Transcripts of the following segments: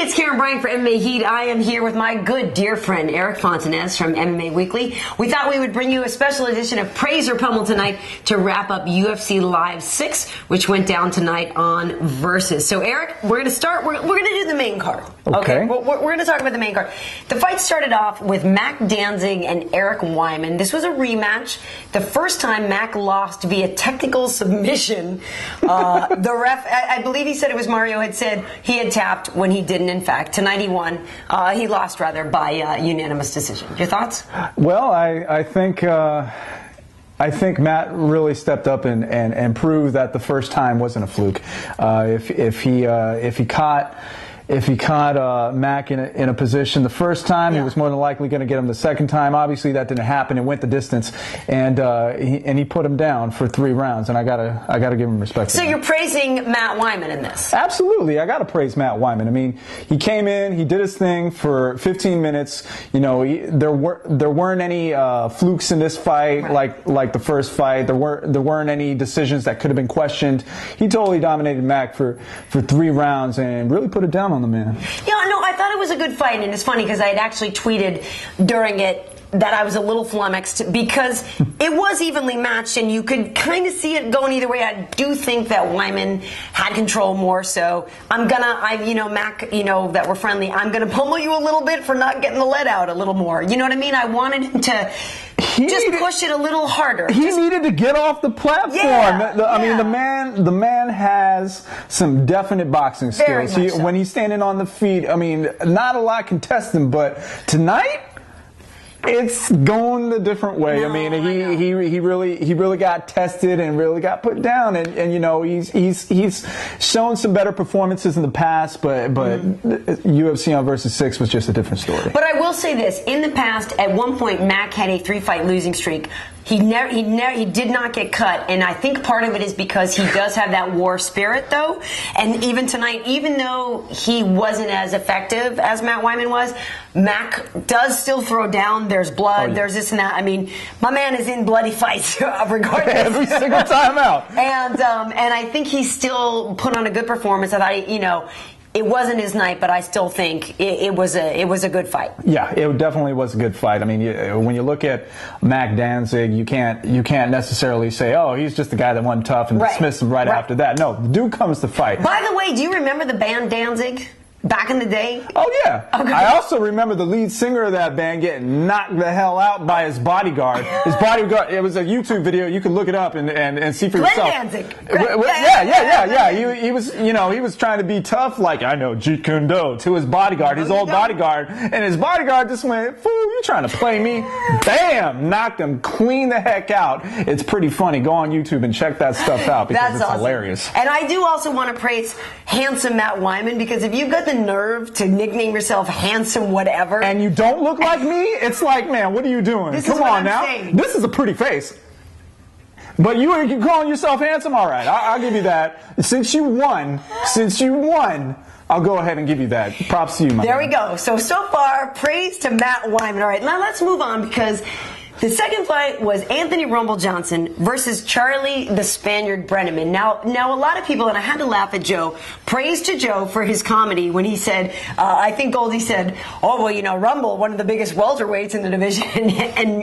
it's Karyn Bryant for MMA Heat. I am here with my good dear friend Erik Fontanez from MMA Weekly. We thought we would bring you a special edition of Praise or Pummel tonight to wrap up UFC Live 6, which went down tonight on Versus. So Erik, we're going to start. We're going to do the main card. Okay. We're going to talk about the main card. The fight started off with Mac Danzig and Erik Wiman. This was a rematch. The first time Mac lost via technical submission. The ref, I believe he said it was Mario had said he had tapped when he didn't, in fact. Tonight he won. He lost, rather, by unanimous decision. Your thoughts? Well, I think Matt really stepped up and proved that the first time wasn't a fluke. If he caught Mac in a position the first time, he was more than likely going to get him the second time. Obviously, that didn't happen. It went the distance, and he put him down for 3 rounds. And I gotta give him respect. So you're praising Matt Wiman in this? Absolutely, I gotta praise Matt Wiman. I mean, he came in, he did his thing for 15 minutes. You know, there weren't any flukes in this fight, right, like the first fight. There weren't any decisions that could have been questioned. He totally dominated Mac for 3 rounds and really put it down on the man. Yeah, no, I thought it was a good fight, and it's funny because I had actually tweeted during it that I was a little flummoxed because it was evenly matched and you could kind of see it going either way. I do think that Wiman had control more, so Mac, that we're friendly, I'm gonna pummel you a little bit for not getting the lead out a little more. You know what I mean? I wanted him to push it a little harder. He needed to get off the platform. I mean, the man has some definite boxing skills. When he's standing on the feet, I mean, not a lot can test him, but tonight, it's going a different way. No, I mean, he really got tested and really got put down, and you know, he's shown some better performances in the past, but UFC on Versus 6 was just a different story. But I will say this: in the past, at one point, Mac had a 3-fight losing streak. He did not get cut, and I think part of it is because he does have that war spirit, though. And even tonight, even though he wasn't as effective as Matt Wiman was, Mac does still throw down. There's blood, there's this and that. I mean, my man is in bloody fights, regardless. Every single time out. And I think he still put on a good performance. I thought, it wasn't his night, but I still think it was a good fight. Yeah, it definitely was a good fight. I mean, when you look at Mac Danzig, you can't necessarily say, oh, he's just the guy that won tough and dismiss him right after that. No, the dude comes to fight. By the way, do you remember the band Danzig? Back in the day? Oh, yeah. Okay. I also remember the lead singer of that band getting knocked the hell out by his bodyguard. His bodyguard, it was a YouTube video. You can look it up and see for yourself. Danzig. Yeah. He was trying to be tough, like, I know, Jeet Kune Do, to his bodyguard, his old bodyguard. And his bodyguard just went, fool, you trying to play me? Bam! Knocked him clean the heck out. It's pretty funny. Go on YouTube and check that stuff out because it's hilarious. And I do also want to praise handsome Matt Wiman, because if you've got the nerve to nickname yourself handsome whatever, and you don't look like me, it's like, man, what are you doing? Come on now. This is a pretty face. But you calling yourself handsome? All right, I'll give you that. Since you won, I'll go ahead and give you that. Props to you, my man. There we go. So far, praise to Matt Wiman. All right, now let's move on, because the second fight was Anthony Rumble Johnson versus Charlie the Spaniard Brenneman. Now a lot of people, and I had to laugh at Joe, praise to Joe for his comedy when he said, I think Goldie said, oh, well, Rumble, one of the biggest welterweights in the division.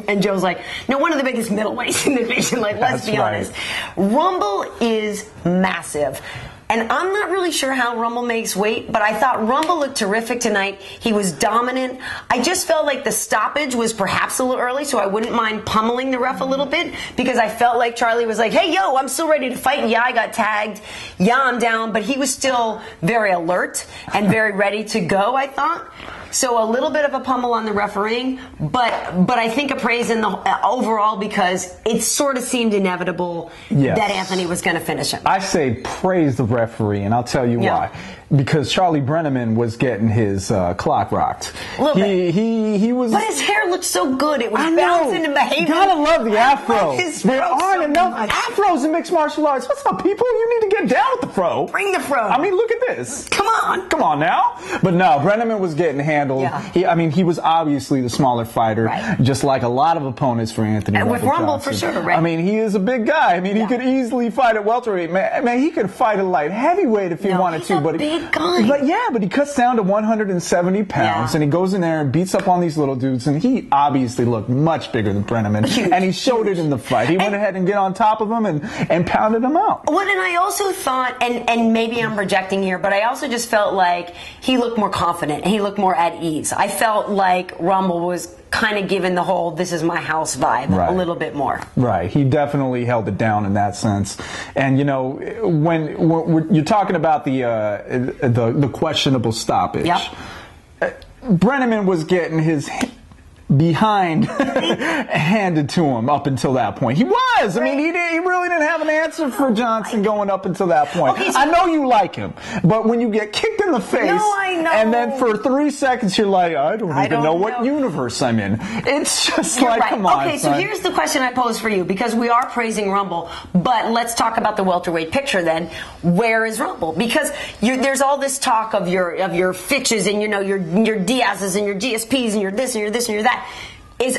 and Joe's like, no, one of the biggest middleweights in the division. Like, let's be honest. Rumble is massive. And I'm not really sure how Rumble makes weight, but I thought Rumble looked terrific tonight. He was dominant. I just felt like the stoppage was perhaps a little early, so I wouldn't mind pummeling the ref a little bit, because I felt like Charlie was like, hey, yo, I'm still ready to fight. Yeah, I got tagged. Yeah, I'm down. But he was still very alert and very ready to go, I thought. So a little bit of a pummel on the refereeing, but I think a praise in the overall, because it sort of seemed inevitable that Anthony was going to finish him. I say praise the referee, and I'll tell you why. Because Charlie Brenneman was getting his clock rocked. A little bit. He was. But his hair looked so good. It was bouncing and behaving. You gotta love the afro. There aren't enough afros in mixed martial arts. What's up, people? You need to get down with the fro. Bring the fro. I mean, look at this. Come on now. But no, Brenneman was getting handled. Yeah. He was obviously the smaller fighter, just like a lot of opponents for Anthony. And with Rumble, Johnson. for sure, right? I mean, he is a big guy. I mean, he could easily fight at welterweight. Man, he could fight at light heavyweight if he wanted to. But big guy. But he cuts down to 170 pounds, and he goes in there and beats up on these little dudes, and he obviously looked much bigger than Brenneman, and he showed it in the fight. He went ahead and get on top of him and pounded him out. Well, and I also thought, and maybe I'm projecting here, but I also just felt like he looked more confident and he looked more at ease. I felt like Rumble was kind of given the whole "this is my house" vibe a little bit more. Right. He definitely held it down in that sense. And you know, when you're talking about the questionable stoppage, Brenneman was getting his behind handed to him up until that point. He was. I mean, he really didn't have an answer for Johnson going up until that point. Okay, so I know you like him, but when you get kicked in the face, and then for 3 seconds you're like, I don't even know what universe I'm in. It's just come on. Okay, so here's the question I pose for you, because we are praising Rumble, but let's talk about the welterweight picture then. Where is Rumble? Because there's all this talk of your Fitches and your Diaz's and your GSPs and your this and your this and your that.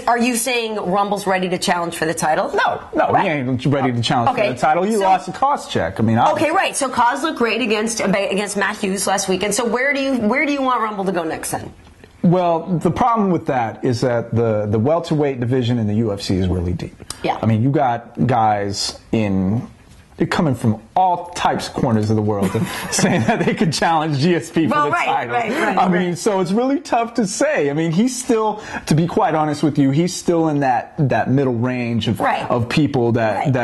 Are you saying Rumble's ready to challenge for the title? No, he ain't ready to challenge for the title. He lost a cost check. I mean, okay, right. So Cos looked great against Matt Hughes last weekend. So where do you want Rumble to go next then? Well, the problem with that is that the welterweight division in the UFC is really deep. Yeah. I mean, you got guys they're coming from all types of corners of the world saying that they could challenge GSP for the title. I mean, so it's really tough to say. I mean, he's still, to be quite honest with you, he's still in that middle range of people that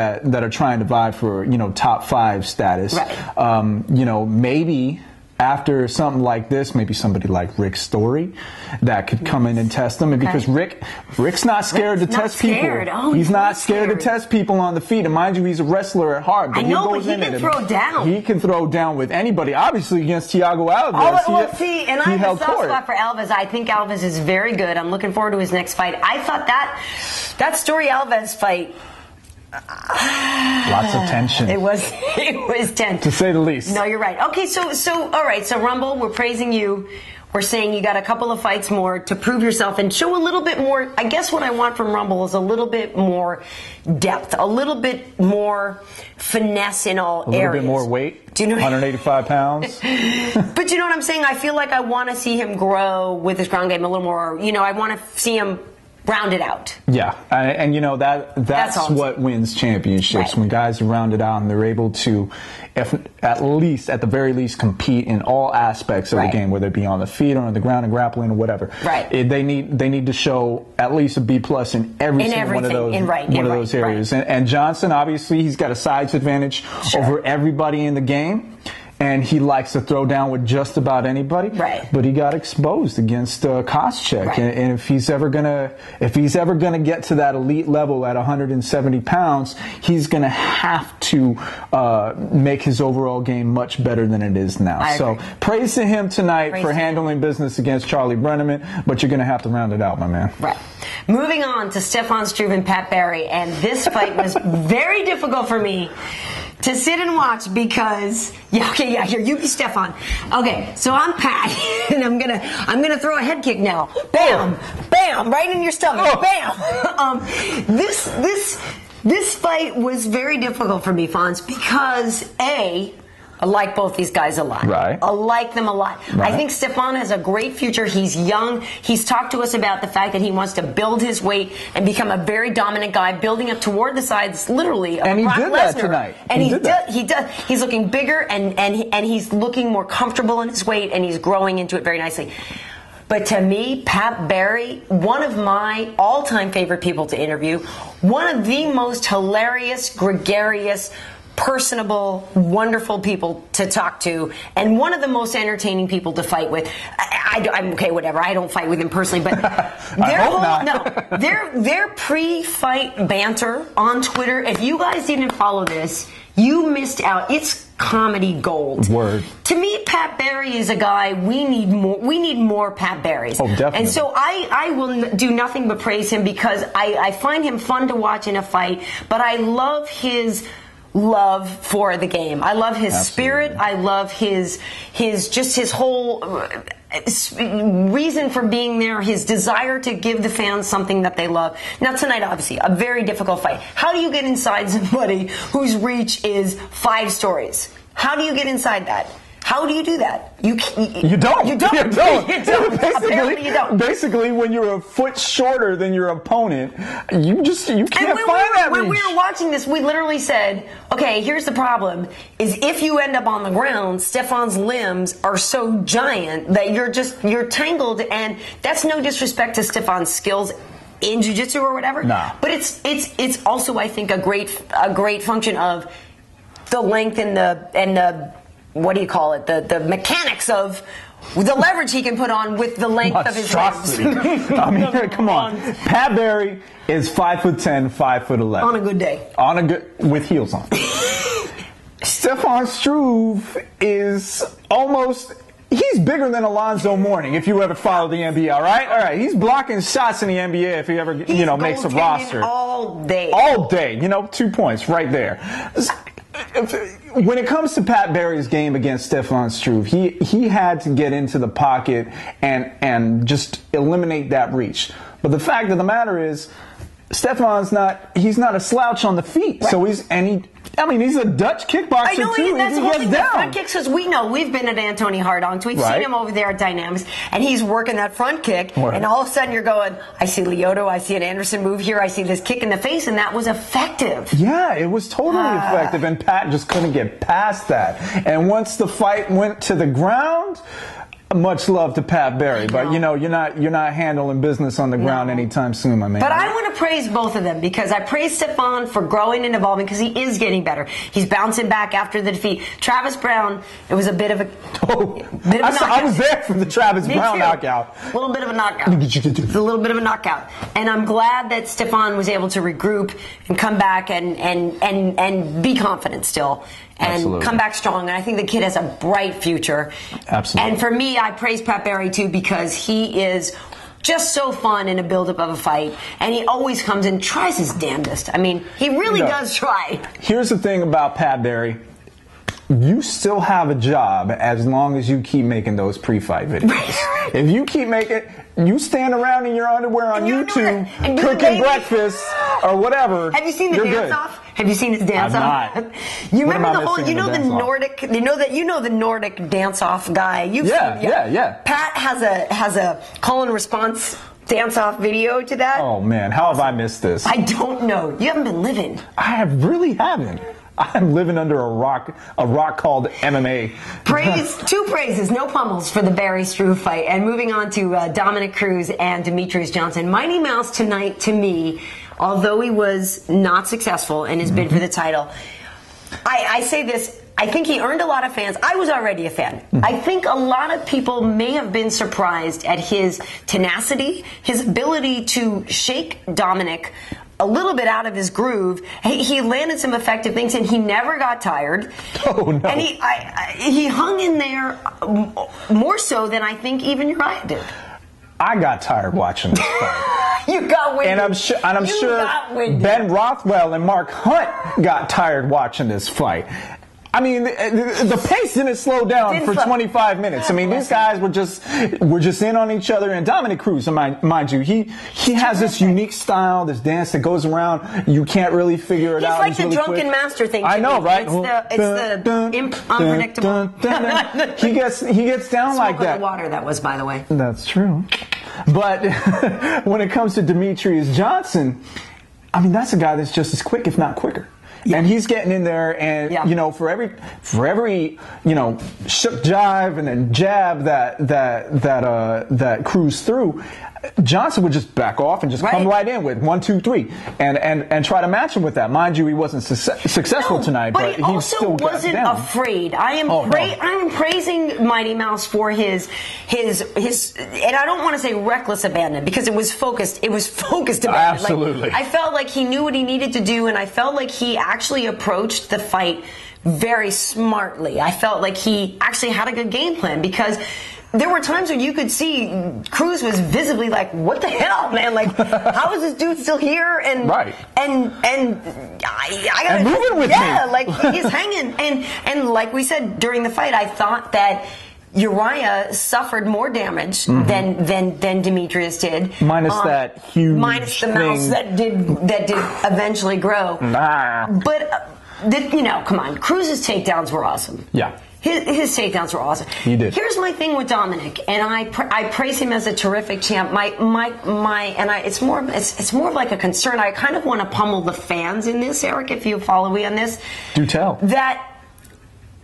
are trying to vie for, top 5 status. Right. Maybe after something like this, maybe somebody like Rick Story that could come in and test them. And because Rick's not scared to test people. Oh, he's not scared to test people on the feet. And mind you, he's a wrestler at heart. But but he can throw down. He can throw down with anybody. Obviously, against Thiago Alves. And I have a soft spot for Alves. I think Alves is very good. I'm looking forward to his next fight. I thought that Story Alves fight. Lots of tension. It was tense, to say the least. No, you're right. Okay, so all right. So Rumble, we're praising you. We're saying you got a couple of fights more to prove yourself and show a little bit more. I guess what I want from Rumble is a little bit more depth, a little bit more finesse in all areas. A little bit more weight. Do you know 185 pounds. But you know what I'm saying? I feel like I want to see him grow with his ground game a little more. I want to see him rounded out. Yeah, and that's what wins championships, when guys are rounded out and they're able to, at the very least, compete in all aspects of the game, whether it be on the feet or on the ground and grappling or whatever. They need to show at least a B+ in every single one of those areas. And Johnson, obviously, he's got a size advantage over everybody in the game. And he likes to throw down with just about anybody. But he got exposed against Koscheck. And if he's ever gonna get to that elite level at 170 pounds, he's gonna have to make his overall game much better than it is now. So praise to him tonight for handling business against Charlie Brenneman, but you're gonna have to round it out, my man. Moving on to Stefan Struve and Pat Barry, and this fight was very difficult for me to sit and watch because here you be Stefan. Okay, so I'm Pat, and I'm gonna throw a head kick now. Bam, bam, right in your stomach. Bam. This fight was very difficult for me, Fonz, because I like both these guys a lot. I like them a lot. I think Stefan has a great future. He's young. He's talked to us about the fact that he wants to build his weight and become a very dominant guy, building up toward the sides, literally, of Brock Lesnar. And he did that tonight. And he does. He's looking bigger, and he's looking more comfortable in his weight, and he's growing into it very nicely. But to me, Pat Barry, one of my all-time favorite people to interview, one of the most hilarious, gregarious, personable, wonderful people to talk to, and one of the most entertaining people to fight with. I'm okay, whatever. I don't fight with him personally, but their pre-fight banter on Twitter. If you guys didn't follow this, you missed out. It's comedy gold. Word. To me, Pat Barry is a guy we need more. We need more Pat Barrys. Oh, definitely. And so I will do nothing but praise him because I find him fun to watch in a fight. But I love his love for the game. I love his spirit. I love his whole reason for being there, his desire to give the fans something that they love. Now tonight, obviously, a very difficult fight. How do you get inside somebody whose reach is 5 stories? How do you get inside that? How do you do that? You don't. You don't. You don't. Apparently you don't. Basically, when you're a foot shorter than your opponent, you can't find that reach. When we were watching this, we literally said, okay, here's the problem, is if you end up on the ground, Stefan's limbs are so giant that you're tangled, and that's no disrespect to Stefan's skills in jiu-jitsu or whatever. No. But it's also, I think, a great function of the length and the what do you call it? The mechanics of the leverage he can put on with the length of his legs. I mean, come on. Pat Barry is 5'10", 5'11". On a good day. With heels on. Stefan Struve is almost... He's bigger than Alonzo Mourning, if you ever follow the NBA, all right? All right, he's blocking shots in the NBA if he ever, makes a roster. All day. All day. 2 points right there. When it comes to Pat Barry's game against Stefan Struve, he had to get into the pocket and just eliminate that reach. But the fact of the matter is, Stefan's not a slouch on the feet. Right. So he's a Dutch kickboxer I know, too. That's he the whole gets thing. down. The front kicks, because we've been at Antony Hardongs. We've seen him over there at Dynamics, and he's working that front kick. Right. And all of a sudden you're going, I see Lyoto, I see an Anderson move here, I see this kick in the face, and that was effective. Yeah, it was totally effective, and Pat just couldn't get past that. And once the fight went to the ground, much love to Pat Barry, but you're not handling business on the ground anytime soon, my man. But I want to praise both of them, because I praise Stefan for growing and evolving, because he is getting better. He's bouncing back after the defeat. Travis Brown, it was a bit of a knockout. I was there for the Travis Brown knockout. A little bit of a knockout. It's a little bit of a knockout. And I'm glad that Stefan was able to regroup and come back and be confident still. And come back strong. And I think the kid has a bright future. Absolutely. And for me, I praise Pat Barry too, because he is just so fun in a buildup of a fight. And he always comes and tries his damnedest. I mean, he really does try. Here's the thing about Pat Barry. You still have a job as long as you keep making those pre-fight videos. If you keep making... You stand around in your underwear on YouTube, cooking breakfast or whatever. Have you seen the dance-off? Have you seen his dance-off? Not. You remember the whole? You know the Nordic. You know the Nordic dance-off guy. Yeah. Pat has a call and response dance-off video to that. Oh man, how have I missed this? I don't know. You haven't been living. I really haven't. I'm living under a rock called MMA. Two praises, no pummels for the Barry Struve fight. And moving on to Dominic Cruz and Demetrius Johnson. Mighty Mouse tonight, to me, although he was not successful in his bid for the title, I say this, I think he earned a lot of fans. I was already a fan. I think a lot of people may have been surprised at his tenacity, his ability to shake Dominic a little bit out of his groove. He landed some effective things, and he never got tired. Oh, no. And he hung in there more so than I think even Uriah did. I got tired watching this fight. You got winded. And I'm sure Ben Rothwell and Mark Hunt got tired watching this fight. I mean, the pace didn't slow down for 25 minutes. I mean, these guys were just in on each other. And Dominic Cruz, mind you, he has this unique style, this dance that goes around. You can't really figure it out. He's like the drunken master thing. I know, right? It's the unpredictable. He gets down like that. The water that was, by the way. That's true. But when it comes to Demetrius Johnson, I mean, that's a guy that's just as quick, if not quicker. Yeah. And he's getting in there, and for every shook jive and then jab that Cruz threw, Johnson would just back off and just come right in with 1, 2, 3, and try to match him with that. Mind you, he wasn't successful tonight, but he also still wasn't afraid. I am praising Mighty Mouse for his, and I don't want to say reckless abandon, because it was focused. It was focused abandon. Absolutely. I felt like he knew what he needed to do, and I felt like he actually approached the fight very smartly. I felt like he actually had a good game plan, because there were times when you could see Cruz was visibly like, "What the hell, man? Like, how is this dude still here?" And I got moving with me. Like he's hanging. And like we said during the fight, I thought that Uriah suffered more damage than Demetrius did. Minus that huge the mouse that did eventually grow. Nah. But you know, come on. Cruz's takedowns were awesome. Yeah. His takedowns were awesome. He did. Here's my thing with Dominic, and I praise him as a terrific champ. It's more of like a concern. I kind of want to pummel the fans in this, Erik, if you follow me on this. Do tell. That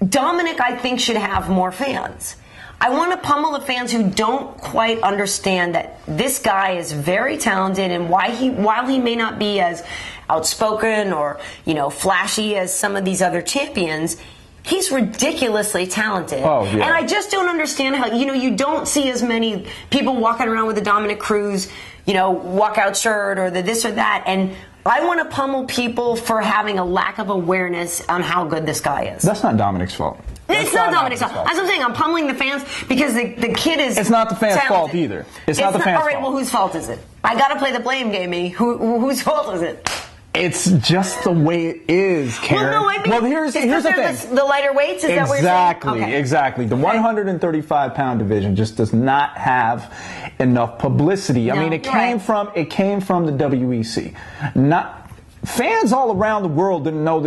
Dominic, I think, should have more fans. I want to pummel the fans who don't quite understand that this guy is very talented, and while he may not be as outspoken or, you know, flashy as some of these other champions, he's ridiculously talented. Oh, yeah. And I just don't understand how, you know, you don't see as many people walking around with the Dominic Cruz, you know, walkout shirt or the this or that. And I want to pummel people for having a lack of awareness on how good this guy is. That's not Dominic's fault. It's not Dominic's fault. That's what I'm saying. I'm pummeling the fans because the kid is. It's not the fans' talented. fault either. It's not the fans' fault. All right, well, whose fault is it? I got to play the blame game, E. Whose fault is it? It's just the way it is, Karyn. Well, no, I mean, here's the thing. The lighter weights, is that what you're saying? Okay. Exactly. The 135-pound division just does not have enough publicity. I mean, it came from the WEC. Fans all around the world didn't know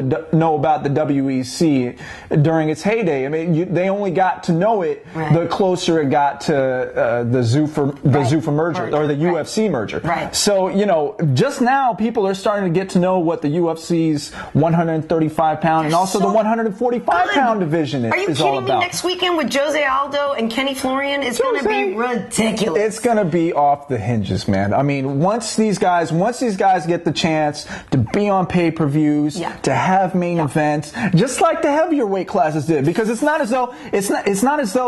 about the WEC during its heyday. I mean, they only got to know it the closer it got to the Zuffa merger or the UFC merger. Right. So, you know, just now people are starting to get to know what the UFC's 135-pound and also the 145-pound division is all about. Are you kidding me? Next weekend with Jose Aldo and Kenny Florian, it's going to be ridiculous. It's going to be off the hinges, man. I mean, once these guys get the chance to be on pay-per-views, to have main events, just like the heavier weight classes did, because it's not as though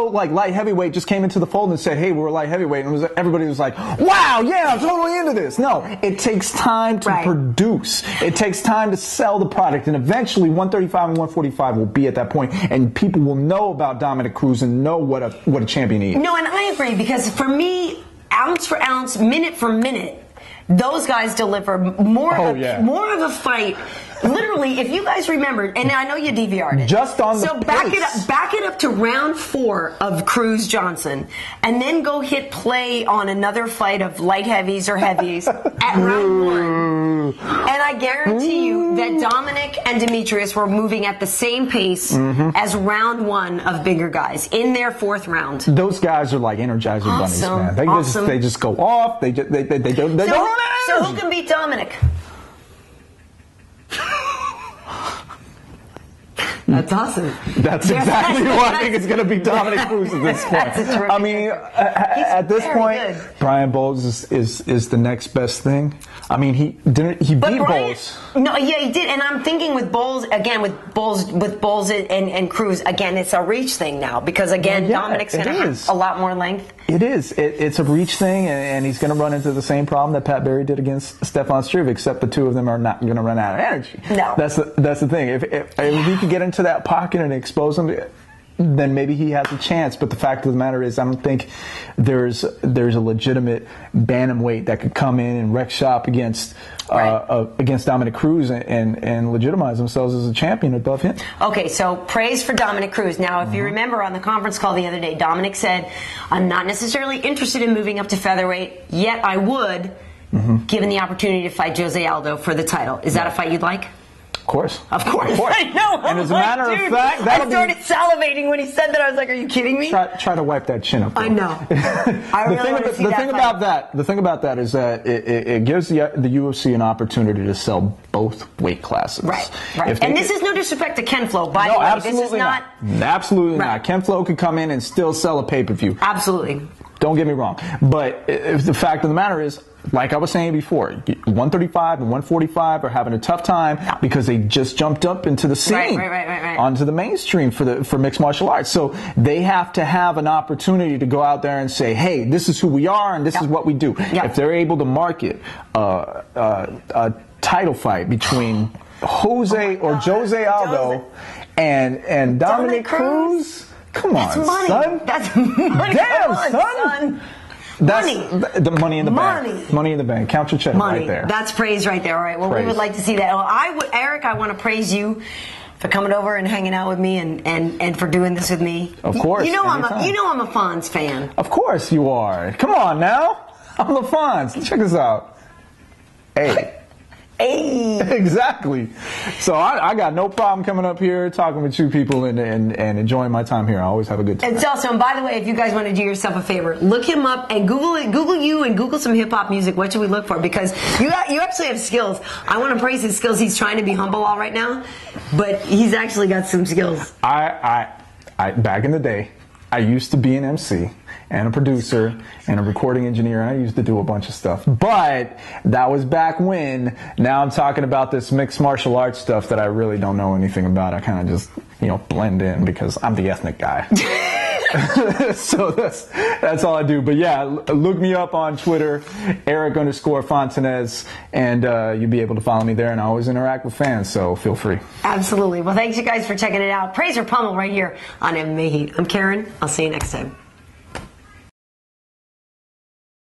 like light heavyweight just came into the fold and said, "Hey, we're light heavyweight," and everybody was like, "Wow, yeah, I'm totally into this." No, it takes time to produce. It takes time to sell the product, and eventually 135 and 145 will be at that point, and people will know about Dominic Cruz and know what a champion he is. No, and I agree, because for me, ounce for ounce, minute for minute, those guys deliver more of a fight. Literally, if you guys remember, and I know you DVR'd it. Just on the back it up to round 4 of Cruz Johnson, and then go hit play on another fight of light heavies or heavies at round 1. And I guarantee you that Dominic and Demetrius were moving at the same pace as round 1 of bigger guys in their 4th round. Those guys are like Energizer bunnies, man. They just go off. They don't run out of energy. So who can beat Dominic? That's awesome. That's exactly who I think is going to be Dominic Cruz at this point. I mean, at this point, Bryant Bowles is the next best thing. I mean, he beat Bowles. No, yeah, he did. And I'm thinking with Bowles again, with Bowles and Cruz again, it's a reach thing now, because again, Dominic's going to have a lot more length. It is. It's a reach thing, and he's going to run into the same problem that Pat Barry did against Stefan Struve, except the two of them are not going to run out of energy. No, that's the thing. If he can get into that pocket and expose him, then maybe he has a chance. But the fact of the matter is, I don't think there's a legitimate bantamweight that could come in and wreck shop against Dominic Cruz and legitimize themselves as a champion above him. Okay, so praise for Dominic Cruz. Now, if you remember on the conference call the other day, Dominic said, "I'm not necessarily interested in moving up to featherweight, yet I would, given the opportunity to fight Jose Aldo for the title." Is that a fight you'd like? Of course. Of course. I know. And as a matter of fact, I started salivating when he said that. I was like, "Are you kidding me?" Try to wipe that chin up. Though. I know. The thing about that is that it gives the UFC an opportunity to sell both weight classes. Right. And this is no disrespect to Ken Flo, by the way. Absolutely this is not. Absolutely not. Ken Flo could come in and still sell a pay-per-view. Absolutely. Don't get me wrong. But the fact of the matter is, like I was saying before, 135 and 145 are having a tough time because they just jumped up into the scene, onto the mainstream for mixed martial arts. So they have to have an opportunity to go out there and say, "Hey, this is who we are and this is what we do." If they're able to market a title fight between Jose Aldo and Dominic Cruz, come on, son. That's money. Damn, son. That's the money in the bank. Money in the bank. Count your check right there. That's praise right there. All right. Well, we would like to see that. Well, Erik, I want to praise you for coming over and hanging out with me and for doing this with me. Of course. You know I'm a Fonz fan. Of course you are. Come on now. I'm the Fonz. Check this out. Hey. Hey. Exactly. So I got no problem coming up here, talking with you people, and enjoying my time here. I always have a good time. It's awesome. By the way, if you guys want to do yourself a favor, look him up and Google it. Google you and Google some hip hop music. What should we look for? Because you actually have skills. I want to praise his skills. He's trying to be humble all right now, but he's actually got some skills. I back in the day, I used to be an MC and a producer and a recording engineer, and I used to do a bunch of stuff. But that was back when. Now I'm talking about this mixed martial arts stuff that I really don't know anything about. I kind of just, blend in because I'm the ethnic guy. So that's all I do. But yeah, look me up on Twitter, Erik_Fontanez, and you'll be able to follow me there. And I always interact with fans, so feel free. Absolutely. Well, thanks you guys for checking it out. Praise or Pummel right here on MMA Heat. I'm Karyn. I'll see you next time.